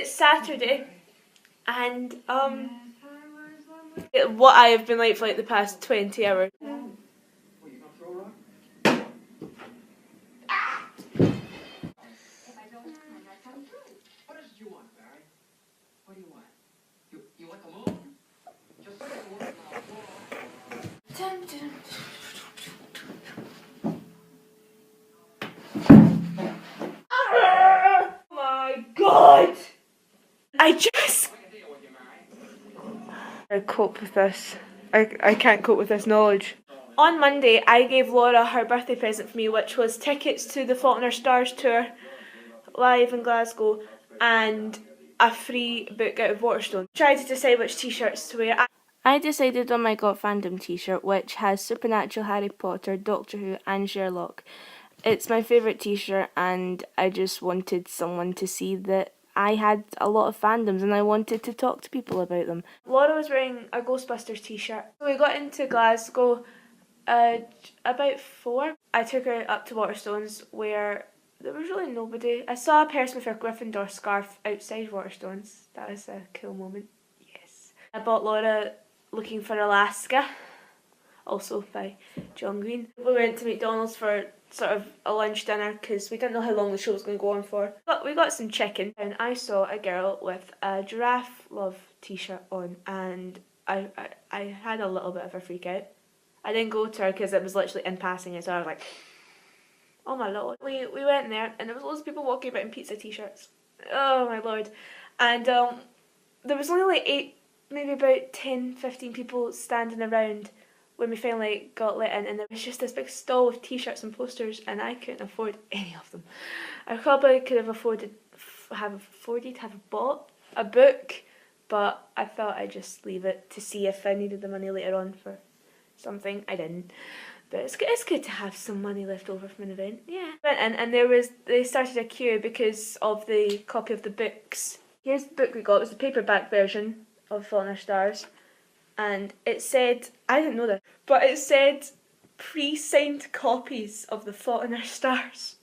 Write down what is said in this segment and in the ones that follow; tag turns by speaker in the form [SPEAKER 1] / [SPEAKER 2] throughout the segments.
[SPEAKER 1] It's Saturday, and what I have been like for like the past 20 hours.
[SPEAKER 2] What is it you want, Barry? What do you want? You want the moon? Just say the word
[SPEAKER 1] Oh my god! I cope with this. I can't cope with this knowledge. On Monday, I gave Laura her birthday present for me, which was tickets to the Fault in Our Stars tour live in Glasgow and a free book out of Waterstone. Tried to decide which t-shirts to wear. I decided on my Got Fandom t-shirt, which has Supernatural, Harry Potter, Doctor Who and Sherlock. It's my favourite t-shirt, and I just wanted someone to see that I had a lot of fandoms and I wanted to talk to people about them. Laura was wearing a Ghostbusters t-shirt. So we got into Glasgow about 4. I took her up to Waterstones where there was really nobody. I saw a person with a Gryffindor scarf outside Waterstones. That was a cool moment. Yes. I bought Laura Looking for Alaska, also by John Green. We went to McDonald's for sort of a lunch dinner because we didn't know how long the show was going to go on for. But we got some chicken and I saw a girl with a Giraffe Love t-shirt on, and I had a little bit of a freak out. I didn't go to her because it was literally in passing it, so I was like, oh my lord. We went there and there was loads of people walking about in pizza t-shirts. Oh my lord. And there was only like maybe about 10-15 people standing around when we finally got let in, and there was just this big stall of t-shirts and posters, and I couldn't afford any of them. I probably could have have bought a book, but I thought I'd just leave it to see if I needed the money later on for something. I didn't. But it's good to have some money left over from an event, yeah. Went in and they started a queue because of the copy of the books. Here's the book we got. It was the paperback version of Fault in Our Stars. And it said, I didn't know this, but it said pre-signed copies of the Fault in Our Stars.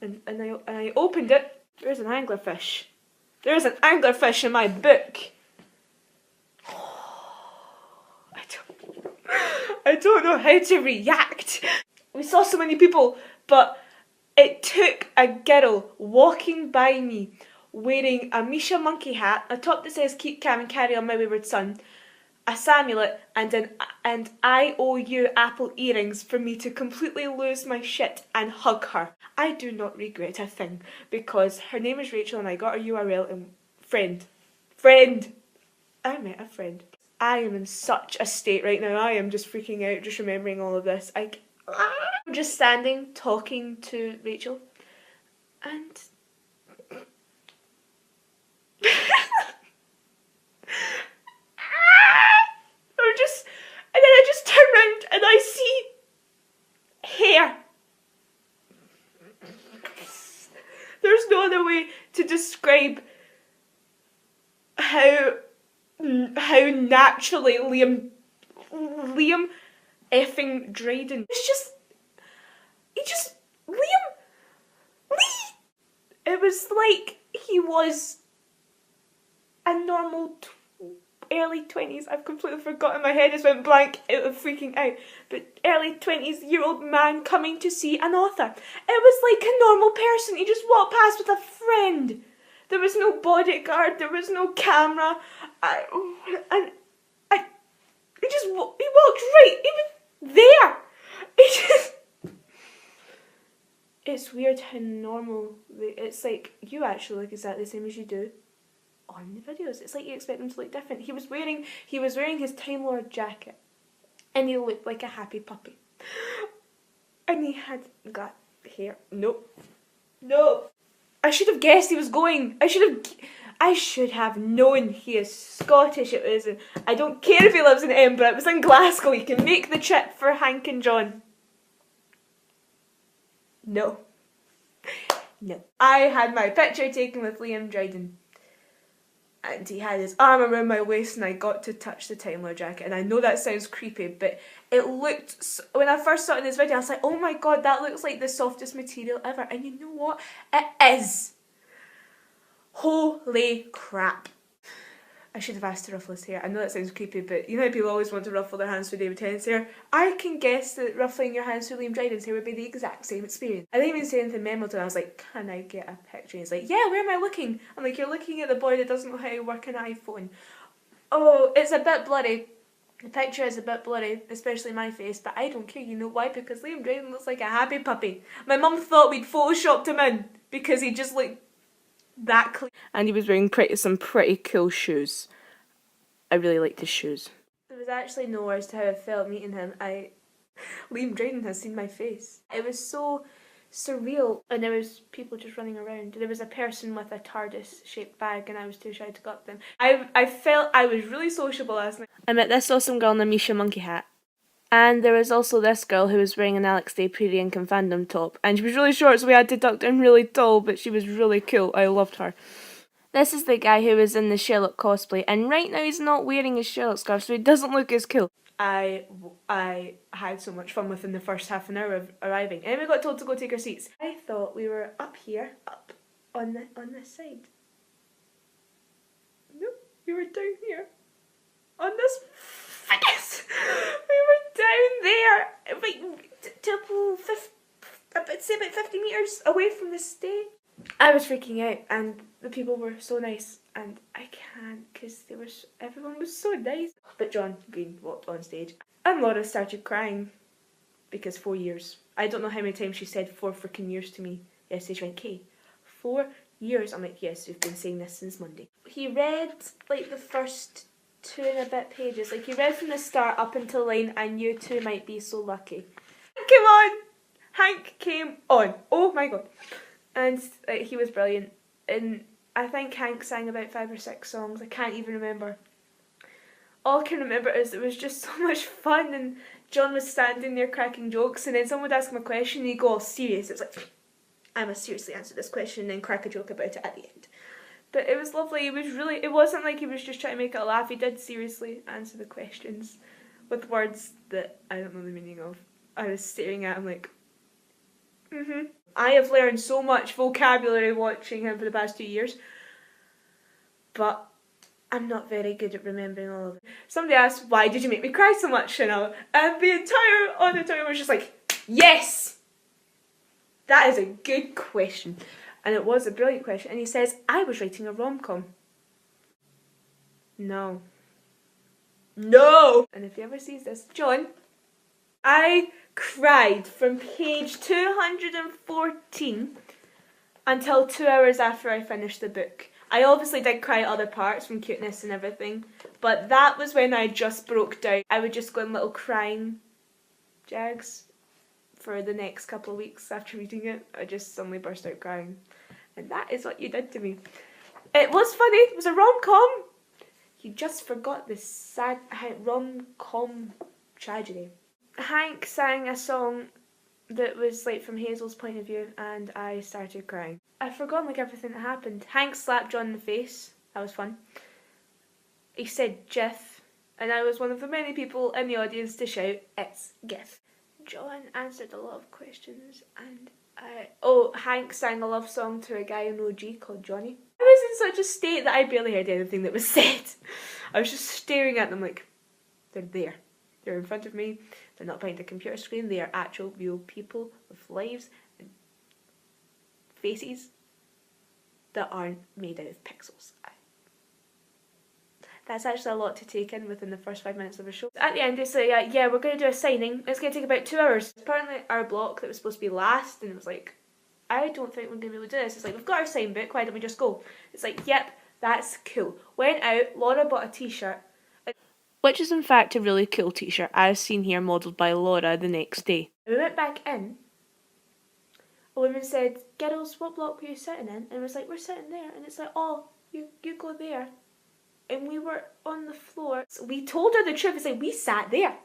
[SPEAKER 1] And I opened it. There's an anglerfish. There's an anglerfish in my book. I don't know how to react. We saw so many people, but it took a girl walking by me wearing a Misha monkey hat, a top that says "Keep calm and carry on, my wayward son," a Samulet, and IOU apple earrings for me to completely lose my shit and hug her. I do not regret a thing because her name is Rachel and I got her URL and friend. I met a friend. I am in such a state right now. I am just freaking out just remembering all of this. I'm just standing talking to Rachel and and then I just turn around and I see hair. There's no other way to describe how naturally Liam effing Dryden. It was like he was a normal early 20s. I've completely forgotten. My head just went blank out of freaking out. But early 20s-year-old man coming to see an author. It was like a normal person. He just walked past with a friend. There was no bodyguard. There was no camera. He walked right. He was there. It's weird how normal. It's like you actually look exactly the same as you do on the videos. It's like you expect him to look different. He was wearing his Time Lord jacket, and he looked like a happy puppy. And he had got hair. Nope. I should have guessed he was going. I should have known he is Scottish. It was. I don't care if he lives in Edinburgh. It was in Glasgow. He can make the trip for Hank and John. No. I had my picture taken with Liam Dryden. And he had his arm around my waist and I got to touch the Time Lord jacket. And I know that sounds creepy, but it looked... When I first saw it in this video, I was like, oh my god, that looks like the softest material ever. And you know what? It is. Holy crap. I should have asked to ruffle his hair. I know that sounds creepy, but you know how people always want to ruffle their hands through David Tennant's hair? I can guess that ruffling your hands through Liam Dryden's hair would be the exact same experience. I didn't even say anything memorable to him. I was like, can I get a picture? And he's like, yeah, where am I looking? I'm like, you're looking at the boy that doesn't know how to work an iPhone. Oh, it's a bit blurry. The picture is a bit blurry, especially my face, but I don't care. You know why? Because Liam Dryden looks like a happy puppy. My mum thought we'd photoshopped him in because he just looked that clean. And he was wearing some pretty cool shoes. I really liked his shoes. There was actually no words to how I felt meeting him. Liam Dryden has seen my face. It was so surreal, and there was people just running around. There was a person with a TARDIS-shaped bag, and I was too shy to go up to them. I felt I was really sociable last night. I met this awesome girl in a Misha monkey hat. And there was also this girl who was wearing an Alex Day Prairie Income fandom top. And she was really short, so we had to duck down really tall, but she was really cool. I loved her. This is the guy who was in the Sherlock cosplay, and right now he's not wearing his Sherlock scarf, so he doesn't look as cool. I had so much fun within the first half an hour of arriving, and we got told to go take our seats. I thought we were up here, up on this side. Nope, we were down here, on this. Yes, we were down there, about 50 meters away from the stage. I was freaking out, and the people were so nice, and I can't because everyone was so nice. But John Green walked on stage, and Laura started crying because 4 years. I don't know how many times she said 4 freaking years to me yesterday. She went, Kay, 4 years. I'm like, yes, we've been saying this since Monday. He read like the first 2 and a bit pages. Like he read from the start up until line, and you two might be so lucky. Come on, Hank came on. Oh my god. And he was brilliant. And I think Hank sang about 5 or 6 songs. I can't even remember. All I can remember is it was just so much fun, and John was standing there cracking jokes, and then someone would ask him a question and he'd go all serious. It was like, I must seriously answer this question and then crack a joke about it at the end. But it was lovely. It wasn't like he was just trying to make it a laugh. He did seriously answer the questions with words that I don't know the meaning of. I was staring at him like, I have learned so much vocabulary watching him for the past 2 years, but I'm not very good at remembering all of it. Somebody asked, why did you make me cry so much? And the entire auditorium was just like, yes! That is a good question. And it was a brilliant question. And he says, I was writing a rom-com. No. No! And if he ever sees this, John, I cried from page 214 until 2 hours after I finished the book. I obviously did cry at other parts from cuteness and everything, but that was when I just broke down. I would just go in little crying jags for the next couple of weeks after reading it. I just suddenly burst out crying. And that is what you did to me. It was funny. It was a rom-com. You just forgot the sad rom-com tragedy. Hank sang a song that was like from Hazel's point of view, and I started crying. I've forgotten like everything that happened. Hank slapped John in the face. That was fun. He said Jiff, and I was one of the many people in the audience to shout, it's GIF. John answered a lot of questions, and Hank sang a love song to a guy in OG called Johnny. I was in such a state that I barely heard anything that was said. I was just staring at them like, they're there. They're in front of me. They're not behind a computer screen. They are actual real people with lives and faces that aren't made out of pixels. That's actually a lot to take in within the first 5 minutes of a show. At the end they say, yeah, we're going to do a signing. It's going to take about 2 hours. Apparently our block that was supposed to be last, and it was like, I don't think we're going to be able to do this. It's like, we've got our sign book, why don't we just go? It's like, yep, that's cool. Went out, Laura bought a t-shirt. Which is in fact a really cool t-shirt, as seen here modelled by Laura the next day. We went back in. A woman said, girls, what block were you sitting in? And it was like, we're sitting there. And it's like, oh, you go there. And we were on the floor. So we told her the truth. It's like, we sat there.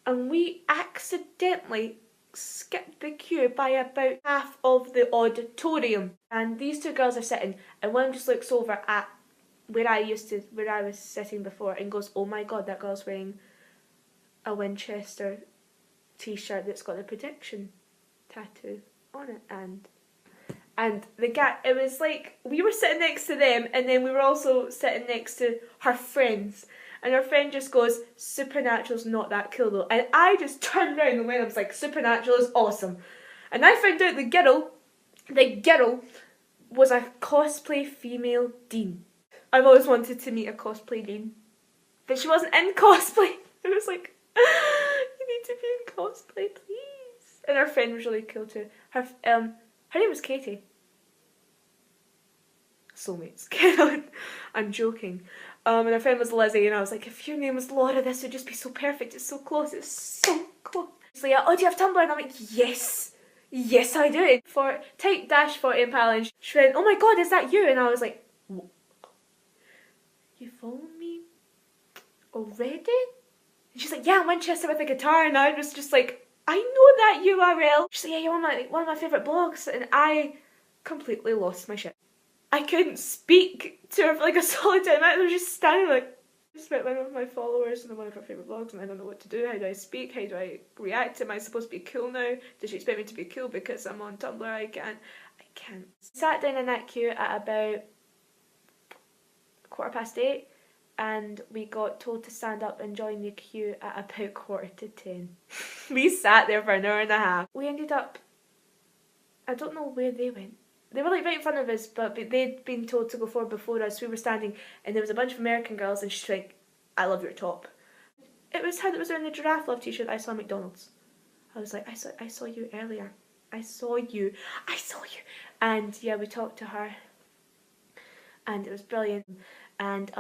[SPEAKER 1] And we accidentally skipped the queue by about half of the auditorium. And these 2 girls are sitting, and one just looks over at where I was sitting before and goes, oh my god, that girl's wearing a Winchester t-shirt that's got the prediction tattoo on it. And And the guy, it was like, we were sitting next to them, and then we were also sitting next to her friends. And her friend just goes, Supernatural's not that cool though. And I just turned around and went, I was like, Supernatural is awesome. And I found out the girl was a cosplay female dean. I've always wanted to meet a cosplay dean. But she wasn't in cosplay. It was like, you need to be in cosplay, please. And her friend was really cool too. Her name was Katie. Soulmates. I'm joking. And her friend was Lizzie, and I was like, if your name was Laura, this would just be so perfect. It's so close. It's so close. She's like, oh, do you have Tumblr? And I'm like, yes. Yes, I do. For type -40 Impala, and she went, oh my god, is that you? And I was like, what? You follow me already? And she's like, yeah, I'm Winchester with a guitar. And I was just like, I know that URL. She's like, yeah, you're one of my favourite blogs. And I completely lost my shit. I couldn't speak to her for like a solid 10 minutes. I was just standing like, I just met one of my followers and one of her favourite blogs, and I don't know what to do. How do I speak? How do I react? Am I supposed to be cool now? Does she expect me to be cool because I'm on Tumblr? I can't. Sat down in that queue at about 8:15, and we got told to stand up and join the queue at about 9:45. We sat there for an hour and a half. We ended up, I don't know where they went. They were like right in front of us, but they'd been told to go forward before us. We were standing, and there was a bunch of American girls, and she's like, I love your top. It was her that was wearing the Giraffe Love t-shirt I saw at McDonald's. I was like, I saw you earlier. I saw you. And yeah, we talked to her, and it was brilliant. And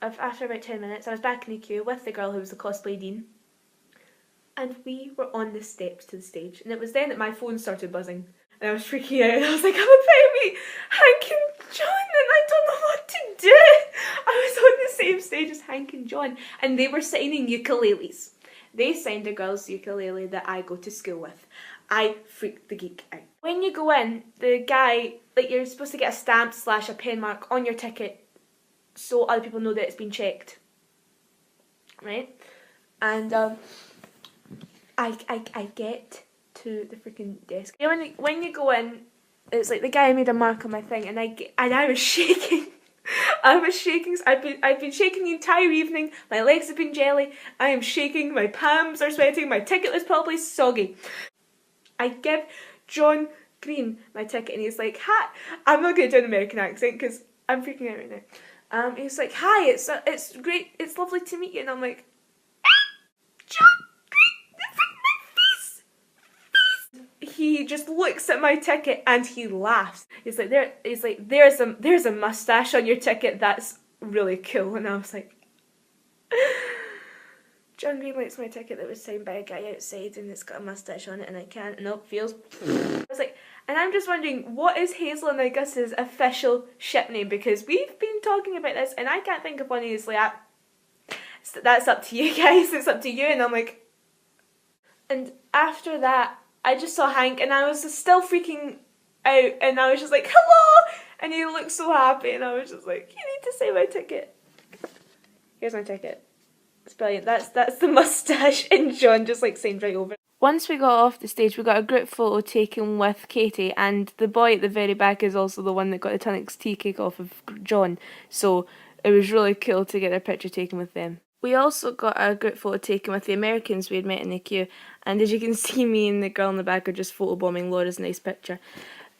[SPEAKER 1] after about 10 minutes, I was back in the queue with the girl who was the cosplay dean, and we were on the steps to the stage. And it was then that my phone started buzzing. And I was freaking out, and I was like, I'm about to meet Hank and John, and I don't know what to do. I was on the same stage as Hank and John, and they were signing ukuleles. They signed a girl's ukulele that I go to school with. I freaked the geek out. When you go in, the guy, like, you're supposed to get a stamp / a pen mark on your ticket so other people know that it's been checked. Right? And I get to the freaking desk. You know, when you go in, it's like the guy made a mark on my thing, and I was shaking. I was shaking. I've been shaking the entire evening. My legs have been jelly. I am shaking. My palms are sweating. My ticket was probably soggy. I give John Green my ticket, and he's like, "Hi." I'm not going to do an American accent because I'm freaking out right now. He's like, "Hi, it's great. It's lovely to meet you," and I'm like, John. He just looks at my ticket and he laughs. He's like, there's a moustache on your ticket. That's really cool. And I was like, John Green likes my ticket that was signed by a guy outside, and it's got a moustache on it, and I can't. Nope, feels. I was like, and I'm just wondering, what is Hazel and Augustus' official ship name? Because we've been talking about this, and I can't think of one easily. That's up to you guys. It's up to you. And I'm like, and after that, I just saw Hank, and I was still freaking out, and I was just like, hello! And he looked so happy, and I was just like, you need to sign my ticket. Here's my ticket. It's brilliant. That's the moustache, and John just like signed right over. Once we got off the stage, we got a group photo taken with Katie, and the boy at the very back is also the one that got the Tunnocks tea cake off of John, so it was really cool to get a picture taken with them. We also got a group photo taken with the Americans we had met in the queue, and as you can see, me and the girl in the back are just photobombing Laura's nice picture.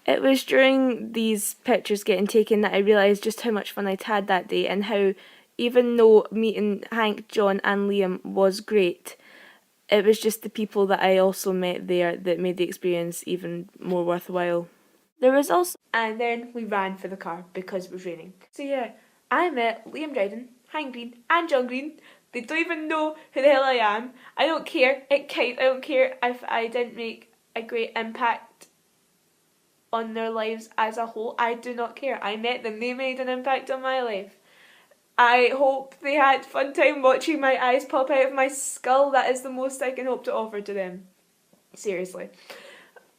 [SPEAKER 1] It was during these pictures getting taken that I realised just how much fun I'd had that day, and how even though meeting Hank, John and Liam was great, it was just the people that I also met there that made the experience even more worthwhile. There was also... And then we ran for the car because it was raining. So yeah, I met Liam Dryden, Hank Green and John Green. They don't even know who the hell I am. I don't care. I don't care if I didn't make a great impact on their lives as a whole. I do not care. I met them. They made an impact on my life. I hope they had fun time watching my eyes pop out of my skull. That is the most I can hope to offer to them. Seriously.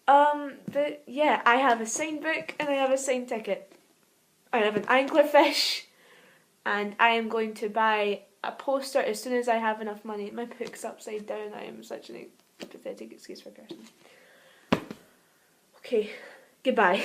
[SPEAKER 1] But yeah, I have a signed book and I have a signed ticket. I have an anglerfish, and I am going to buy a poster as soon as I have enough money. My book's upside down. I am such an pathetic excuse for a person. Okay, Goodbye.